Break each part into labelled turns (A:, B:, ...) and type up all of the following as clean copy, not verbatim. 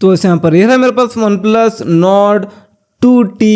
A: तो इस यहाँ पर ये है मेरे पास OnePlus Nord 2T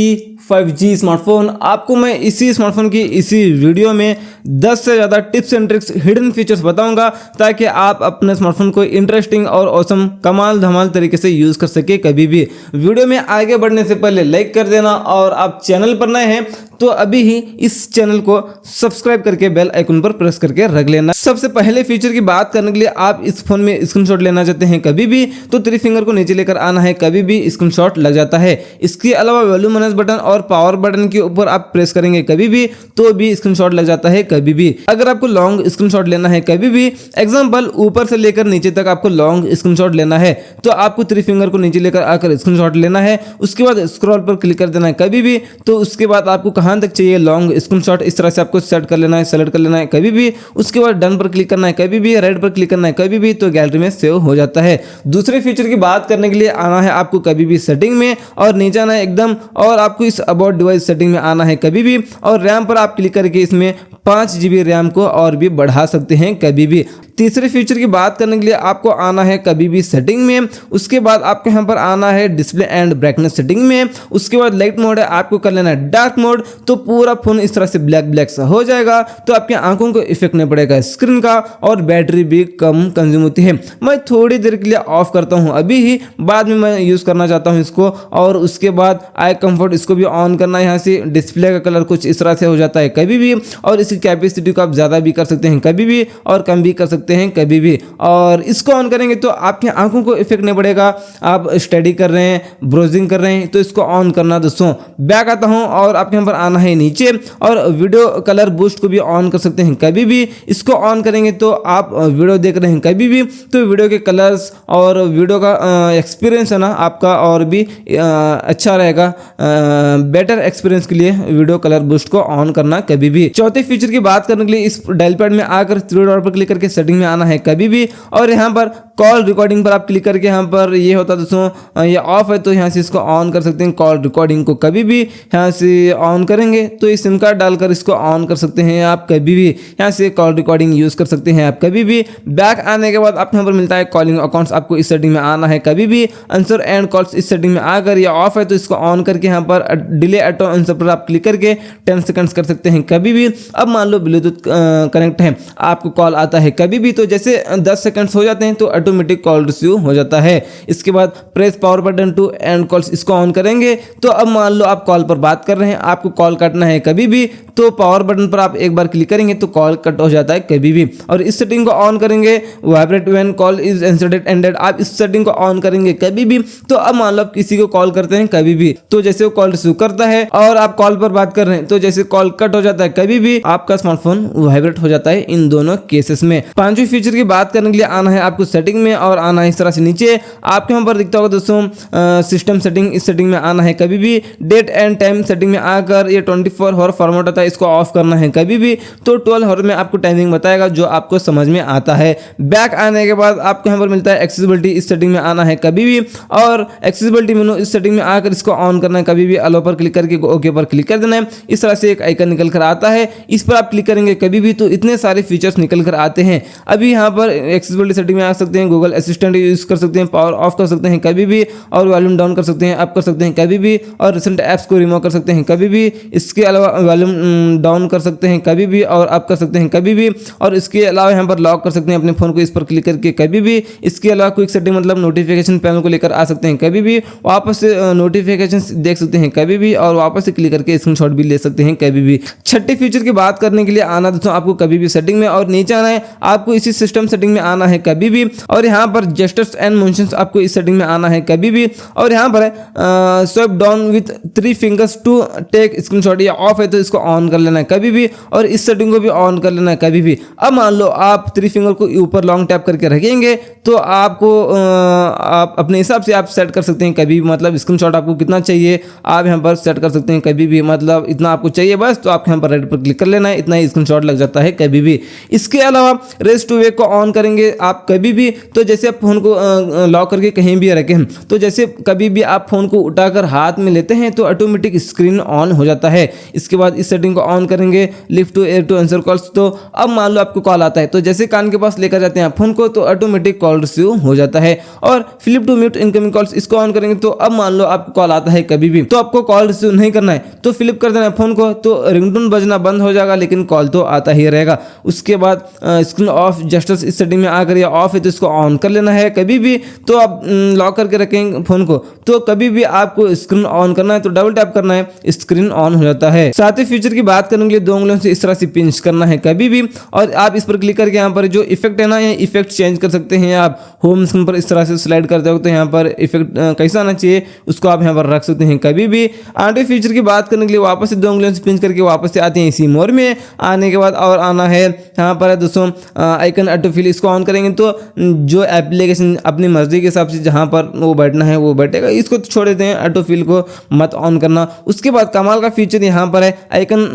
A: 5G smartphone. आपको मैं इसी स्मार्टफोन की इसी वीडियो में 10 से ज़्यादा tips and tricks hidden features बताऊंगा ताकि आप अपने स्मार्टफोन को इंटरेस्टिंग और ऑसम कमाल धमाल तरीके से यूज़ कर सके। कभी भी वीडियो में आगे बढ़ने से पहले लाइक कर देना और आप चैनल पर नए हैं तो अभी ही इस चैनल को सब्सक्राइब करके बेल आइकन पर प्रेस करके रख लेना। सबसे पहले फीचर की बात करने के लिए आप इस फोन में स्क्रीनशॉट लेना चाहते हैं कभी भी तो 3 फिंगर को नीचे लेकर आना है, कभी भी स्क्रीनशॉट लग जाता है। इसके अलावा वॉल्यूम मैनेज बटन और पावर बटन के ऊपर आप प्रेस करेंगे कभी भी तो भी स्क्रीनशॉट लग जाता है कभी भी। अगर आपको लॉन्ग स्क्रीनशॉट लेना है कभी भी, एग्जांपल ऊपर से लेकर नीचे तक आपको लॉन्ग स्क्रीनशॉट लेना है तो आपको 3 फिंगर को नीचे लेकर आकर स्क्रीनशॉट लेना है। उसके बाद स्क्रॉल पर क्लिक कर देना है कभी भी। तो उसके बाद आपको कहां तक चाहिए लॉन्ग स्क्रीनशॉट इस तरह से आपको सेट कर लेना है, सेलेक्ट कर लेना है कभी भी। उसके बाद डन पर क्लिक करना है कभी भी, राइट पर क्लिक करना है कभी भी, तो गैलरी में सेव हो जाता है। दूसरे फीचर की बात करने के लिए आना है आपको कभी भी सेटिंग में और नीचे आना है एकदम और आपको इस अबाउट डिवाइस सेटिंग में आना है कभी भी और रैम पर आप क्लिक करके इसमें 5 GB रैम को और भी बढ़ा सकते हैं कभी भी। तीसरे फीचर की बात करने के लिए आपको आना है कभी भी सेटिंग में। उसके बाद आपको यहाँ पर आना है डिस्प्ले एंड ब्राइटनेस सेटिंग में। उसके बाद लाइट मोड है आपको कर लेना है डार्क मोड तो पूरा फोन इस तरह से ब्लैक ब्लैक सा हो जाएगा तो आपकी आंखों को इफेक्ट नहीं पड़ेगा स्क्रीन का और बैटरी भी कम कंज्यूम होती है। मैं थोड़ी देर के लिए ऑफ करता हूँ अभी ही, बाद में मैं यूज़ करना चाहता हूँ इसको। और उसके बाद आई कंफर्ट इसको भी ऑन करना है। यहाँ से डिस्प्ले का कलर कुछ इस तरह से हो जाता है कभी भी और इसकी कैपेसिटी को आप ज़्यादा भी कर सकते हैं कभी भी और कम भी कर सकते हैं कभी भी। और इसको ऑन करेंगे तो आपकी आंखों को इफेक्ट नहीं पड़ेगा। आप स्टडी कर रहे हैं, ब्राउजिंग कर रहे हैं तो इसको ऑन करना। दोस्तों बैक आता हूं और आपके यहाँ पर आना है नीचे और वीडियो कलर बूस्ट को भी ऑन कर सकते हैं कभी भी। इसको ऑन करेंगे तो आप वीडियो देख रहे हैं कभी भी तो वीडियो के कलर्स और वीडियो का एक्सपीरियंस है ना आपका और भी अच्छा रहेगा। बेटर एक्सपीरियंस के लिए वीडियो कलर बूस्ट को ऑन करना कभी भी। चौथे फीचर की बात करने के लिए इस डायल पैड में आकर 3 डॉट पर क्लिक करके सेटिंग में आना है कभी भी और यहाँ पर कॉल रिकॉर्डिंग पर आप क्लिक करके यहाँ पर ये होता है दोस्तों ये ऑफ है तो यहाँ से इसको ऑन कर सकते हैं। कॉल रिकॉर्डिंग को कभी भी यहाँ से ऑन करेंगे तो इस सिम कार्ड डालकर इसको ऑन कर सकते हैं आप कभी भी। यहाँ से कॉल रिकॉर्डिंग यूज़ कर सकते हैं आप कभी भी। बैक आने के बाद आपको यहाँ पर मिलता है कॉलिंग अकाउंट्स, आपको इस सेटिंग में आना है कभी भी। आंसर एंड कॉल्स इस सेटिंग में आकर ये ऑफ है तो इसको ऑन करके यहाँ पर डिले ऑटो आंसर पर आप क्लिक करके 10 सेकंड्स कर सकते हैं कभी भी। अब मान लो ब्लूटूथ कनेक्ट है, आपको कॉल आता है कभी भी तो जैसे 10 सेकंड्स हो जाते हैं तो ऑटोमेटिक कॉल रिसीव हो जाता है। इसके बाद press power button to end calls, इसको ऑन करेंगे तो अब मान लो आप कॉल पर बात कर रहे हैं, आपको कॉल काटना है कभी भी तो पावर बटन पर आप एक बार क्लिक करेंगे तो कॉल कट हो जाता है कभी भी। और इस सेटिंग को ऑन करेंगे vibrate when call is inserted ended, आप इस सेटिंग को ऑन करेंगे कभी भी तो अब मान लो आप किसी को कॉल करते हैं कभी भी तो जैसे वो कॉल रिसीव करता है और आप कॉल पर बात कर रहे हैं तो जैसे कॉल कट हो जाता है कभी भी आपका स्मार्टफोन वाइब्रेट हो जाता है इन दोनों केसेस में। पांचवी फीचर की बात करने के लिए आना है आपको सेटिंग में और आना है इस तरह से नीचे आपके यहाँ पर दिखता होगा दोस्तों सिस्टम सेटिंग, इस सेटिंग में आना है कभी भी। डेट एंड टाइम सेटिंग में आकर ये 24 आवर फॉर्मेट होता है इसको ऑफ करना है कभी भी तो 12 आवर में आपको टाइमिंग बताएगा जो आपको समझ में आता है। बैक आने के बाद आपको यहाँ पर मिलता है एक्सेसिबिलिटी, इस सेटिंग में आना है कभी भी और एक्सेसिबिलिटी मेनू इस सेटिंग में आकर इसको ऑन करना है कभी भी। अलो पर क्लिक करके ओके पर क्लिक कर देना है, इस तरह से एक आइकन निकल कर आता है, इस पर आप क्लिक करेंगे कभी भी तो इतने सारे फीचर्स निकल कर आते हैं। अभी यहाँ पर एक्सेसिबिलिटी सेटिंग में आ सकते हैं, गूगल असिस्टेंट यूज कर सकते हैं, पावर ऑफ कर सकते हैं कभी भी और वॉल्यूम डाउन कर सकते हैं, अप कर सकते हैं कभी भी और रिसेंट ऐप्स को रिमूव कर सकते हैं कभी भी। इसके अलावा वॉल्यूम डाउन कर सकते हैं कभी भी और अप कर सकते हैं कभी भी और इसके अलावा यहाँ पर लॉक कर सकते हैं अपने फोन को इस पर क्लिक करके कभी भी। इसके अलावा क्विक सेटिंग मतलब नोटिफिकेशन पैनल को लेकर आ सकते हैं कभी भी, वापस से नोटिफिकेशन देख सकते हैं कभी भी और वापस से क्लिक करके स्क्रीनशॉट भी ले सकते हैं कभी भी। छठे फीचर की बात करने के लिए आना दोस्तों आपको कभी भी सेटिंग में और नीचे आना है आपको इसी सिस्टम सेटिंग में आना है कभी भी और यहाँ पर जेस्चर्स एंड मोशंस आपको इस सेटिंग में आना है कभी भी और यहाँ पर swipe down with 3 fingers to take screenshot, ये ऑफ है तो इसको ऑन कर लेना है कभी भी और इस सेटिंग को भी ऑन कर लेना है कभी भी। अब मान लो आप 3 फिंगर को ऊपर लॉन्ग टैप करके रखेंगे तो आपको आप अपने हिसाब से आप सेट कर सकते हैं कभी भी, मतलब स्क्रीनशॉट आपको कितना चाहिए आप यहाँ पर सेट कर सकते हैं कभी भी, मतलब इतना आपको चाहिए बस तो आप यहाँ पर राइट पर क्लिक कर लेना है, इतना ही स्क्रीनशॉट लग जाता है कभी भी। इसके अलावा फेस टू वेक को ऑन करेंगे आप कभी भी, तो जैसे आप फोन को लॉक करके कहीं भी रखें, तो जैसे कभी भी आप फोन को उठाकर हाथ में लेते हैं तो ऑटोमेटिक स्क्रीन ऑन हो जाता है। इसके बाद इस सेटिंग को ऑन करेंगे, lift to ear to answer calls, तो अब मान लो आपको कॉल आता है तो जैसे कान के पास लेकर जाते हैं आप फोन को तो ऑटोमेटिक कॉल रिसीव हो जाता है। और flip to mute incoming calls, इसको ऑन करेंगे तो अब मान लो आपको कॉल आता है कभी भी, तो आपको कॉल रिसीव नहीं करना है तो फ्लिप कर देना है फोन को, तो रिंगटोन बजना बंद हो जाएगा लेकिन कॉल तो आता ही रहेगा। उसके बाद स्क्रीन ऑफ जस्टिस, इस सेटिंग में आकर ये ऑफ है तो इसको ऑन कर लेना है कभी भी, तो आप लॉक करके रखेंगे फोन को तो कभी भी आपको स्क्रीन ऑन करना है तो डबल टैप करना है, स्क्रीन ऑन हो जाता है। साथ ही फीचर की बात करने के लिए 2 उंगलियों से इस तरह से पिंच करना है कभी भी, और आप इस पर क्लिक करके यहाँ पर जो इफेक्ट है ना, ये इफेक्ट चेंज कर सकते हैं आप। होम स्क्रीन पर इस तरह से स्लाइड कर दो तो यहाँ पर इफेक्ट कैसा आना चाहिए उसको आप यहाँ पर रख सकते हैं कभी भी। आंटी फीचर की बात करने के लिए वापस से 2 उंगलियों से पिंच करके वापस से आते हैं इसी मोड में। आने के बाद और आना है यहाँ पर दोस्तों आइकन ऑटोफिल, इसको ऑन करेंगे तो जो एप्लीकेशन अपनी मर्जी के हिसाब से जहाँ पर वो बैठना है वो बैठेगा, इसको छोड़ देते हैं, ऑटोफिल को मत ऑन करना। उसके बाद कमाल का फीचर यहाँ पर है आइकन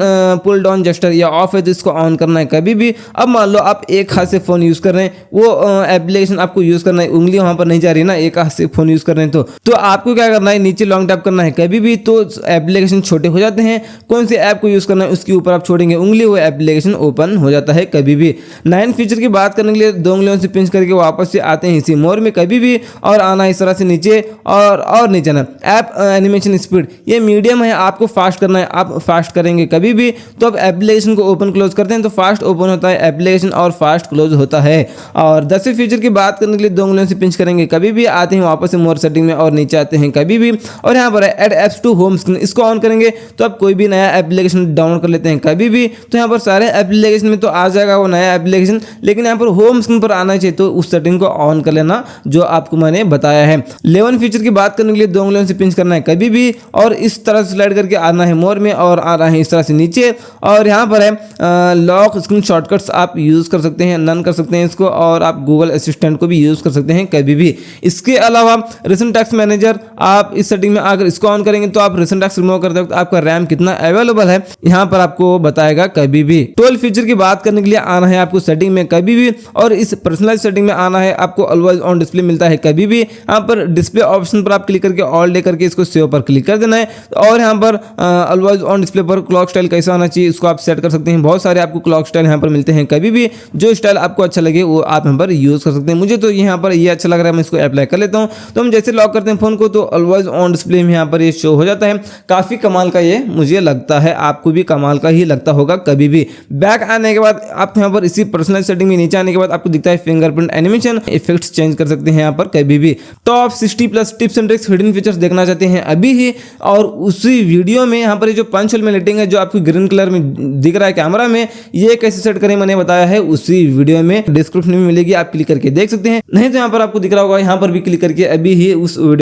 A: पुल डाउन जेस्चर, या ऑफ है तो इसको ऑन करना है कभी भी। अब मान लो आप एक हाथ से फोन यूज कर रहे हैं, वो एप्लीकेशन आपको यूज करना है, उंगली वहां पर नहीं जा रही है ना, एक हाथ से फोन यूज कर रहे हैं तो आपको क्या करना है, नीचे लॉन्ग टैप करना है कभी भी, तो एप्लीकेशन छोटे हो जाते हैं। कौन सी ऐप को यूज करना है उसके ऊपर आप छोड़ेंगे उंगली, वो एप्लीकेशन ओपन हो जाता है कभी भी। 9 फीचर की बात करने के लिए 2 उंगलियों से पिंच करके वापस से आते हैं इसी मोड में कभी भी, और आना इस तरह से नीचे और नीचे ना। ऐप एनिमेशन स्पीड ये मीडियम है, आपको फास्ट करना है, आप फास्ट करेंगे कभी भी तो आप एप्लीकेशन को ओपन क्लोज करते हैं तो फास्ट ओपन होता है एप्लीकेशन और फास्ट क्लोज होता है। और 10वीं फीचर की बात करने के लिए 2 उंगलियों से पिंच करेंगे कभी भी, आते हैं वापस से मोर सेटिंग में और नीचे आते हैं कभी भी, और यहाँ पर है add apps to home screen, इसको ऑन करेंगे तो आप कोई भी नया एप्लीकेशन डाउनलोड कर लेते हैं कभी भी, तो यहाँ पर सारे एप्लीकेशन में तो आ जाएगा वो नया एप्लीकेशन, लेकिन यहाँ पर होम स्क्रीन पर आना चाहिए तो उस सेटिंग को ऑन कर लेना जो आपको मैंने बताया है। 11 फीचर की बात करने के लिए 2 उंगलियों से पिंच करना है कभी भी, और इस तरह से स्लाइड करके आना है मोर में और आ रहा है इस तरह से नीचे, और यहाँ पर है लॉक स्क्रीन शॉर्टकट्स आप यूज कर सकते हैं, नन कर सकते हैं इसको, और आप गूगल असिस्टेंट को भी यूज कर सकते हैं कभी भी। इसके अलावा रिसेंट टैक्स मैनेजर, आप इस सेटिंग में अगर इसको ऑन करेंगे तो आप रिसेंट टैक्स रिमूव करते वक्त आपका रैम कितना अवेलेबल है यहाँ पर आपको बताएगा कभी भी। 12 फीचर की बात करने के लिए आना है आपको सेटिंग में कभी भी, और इस पर्सनलाइज सेटिंग में आना है, आपको ऑलवेज ऑन डिस्प्ले मिलता है कभी भी। यहाँ पर डिस्प्ले ऑप्शन पर आप क्लिक करके ऑल डे करके इसको सेव पर क्लिक कर देना है, और यहाँ पर ऑलवेज ऑन डिस्प्ले पर क्लॉक स्टाइल कैसा आना चाहिए इसको आप सेट कर सकते हैं। बहुत सारे आपको क्लॉक स्टाइल यहाँ पर मिलते हैं कभी भी, जो स्टाइल आपको अच्छा लगे वो आप यहाँ पर यूज कर सकते हैं। मुझे तो यहाँ पर ये अच्छा लग रहा है, मैं इसको अप्लाई कर लेता हूँ। तो हम जैसे लॉक करते हैं फोन को तो ऑलवेज ऑन डिस्प्ले में यहाँ पर ये शो हो जाता है। काफी कमाल का ये मुझे लगता है, आपको भी कमाल का ही लगता होगा कभी भी। बैक आने के बाद आप यहाँ पर इसी पर्सनल सेटिंग में नीचे आने के बाद आपको दिखता है फिंगरप्रिंट एनिमेशन, इफेक्ट्स चेंज कर सकते हैं यहाँ पर कभी भी। Top 60+ tips and tricks hidden features देखना चाहते हैं अभी ही, और उसी वीडियो में यहाँ पर जो पंच होल में लाइटिंग है जो आपको ग्रीन कलर में दिख रहा है कैमरा में, ये कैसे सेट करें मैंने बताया है उसी वीडियो में, डिस्क्रिप्शन में मिलेगी, आप क्लिक करके देख सकते हैं। नहीं तो यहाँ पर आपको दिख रहा होगा, यहाँ पर भी क्लिक करके अभी ही उस वीडियो